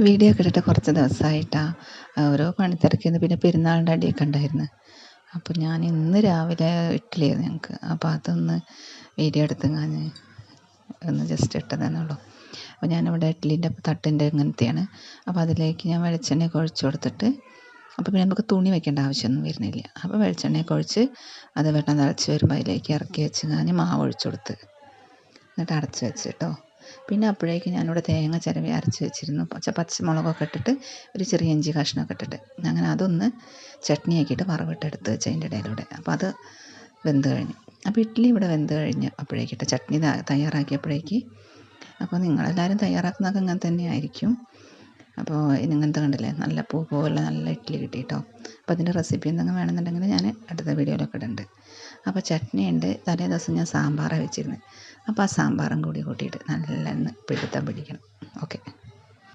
Video ഒക്കെ ഇട്ടിട്ട് കുറച്ച് ദിവസമായിട്ടാണ് ഓരോ പണിത്തിരക്കിന്ന് പിന്നെ പെരുന്നാളിൻ്റെ അടിയൊക്കെ ഉണ്ടായിരുന്നു. അപ്പോൾ ഞാൻ ഇന്ന് രാവിലെ ഇഡ്ഡലിയായിരുന്നു ഞങ്ങൾക്ക്. അപ്പോൾ അതൊന്ന് വീഡിയോ എടുത്തെങ്ങാൻ ഒന്ന് ജസ്റ്റ് ഇട്ടതെന്നുള്ളൂ. അപ്പോൾ ഞാനിവിടെ ഇഡ്ഡലീൻ്റെ തട്ടിൻ്റെ ഇങ്ങനത്തെയാണ്. അപ്പോൾ അതിലേക്ക് ഞാൻ വെളിച്ചെണ്ണയൊക്കെ ഒഴിച്ച് കൊടുത്തിട്ട് അപ്പോൾ പിന്നെ നമുക്ക് തുണി വെക്കേണ്ട ആവശ്യമൊന്നും വരുന്നില്ല. അപ്പോൾ വെളിച്ചെണ്ണയൊക്കെ ഒഴിച്ച് അത് വെള്ളം തിളച്ച് വരുമ്പോൾ അതിലേക്ക് ഇറക്കി വെച്ച് ഞാൻ മാവ് ഒഴിച്ച് കൊടുത്ത് എന്നിട്ട് അടച്ച് വെച്ച് കേട്ടോ. പിന്നെ അപ്പോഴേക്ക് ഞാനിവിടെ തേങ്ങ ചിരവി അരച്ച് വെച്ചിരുന്നു. പച്ചമുളകൊക്കെ ഇട്ടിട്ട് ഒരു ചെറിയ ഇഞ്ചി കഷ്ണമൊക്കെ ഇട്ടിട്ട് അങ്ങനെ അതൊന്ന് ചട്നിയാക്കിയിട്ട് വറവിട്ടെടുത്ത് വെച്ച് അതിൻ്റെ ഇടയിലൂടെ. അപ്പോൾ അത് വെന്ത് കഴിഞ്ഞു. അപ്പോൾ ഇഡ്ഡലി ഇവിടെ വെന്ത് കഴിഞ്ഞ് അപ്പോഴേക്കിട്ട് ചട്നി തയ്യാറാക്കിയപ്പോഴേക്ക്. അപ്പോൾ നിങ്ങളെല്ലാവരും തയ്യാറാക്കുന്നതൊക്കെ ഇങ്ങനെ തന്നെ ആയിരിക്കും. അപ്പോൾ ഇങ്ങനത്തെ കണ്ടില്ലേ നല്ല പൂ പോലെ നല്ല ഇഡ്ഡലി കിട്ടി കേട്ടോ. അപ്പോൾ അതിൻ്റെ റെസിപ്പി എന്തെങ്കിലും വേണമെന്നുണ്ടെങ്കിൽ ഞാൻ അടുത്ത വീഡിയോയിലൊക്കെ ഇടുന്നുണ്ട്. അപ്പോൾ ചട്നി ഉണ്ട്. തലേ ദിവസം ഞാൻ സാമ്പാറാണ് വെച്ചിരുന്നത്. അപ്പോൾ ആ സാമ്പാറും കൂടി കൂട്ടിയിട്ട് നല്ല പിടുത്തം പിടിക്കണം. ഓക്കെ.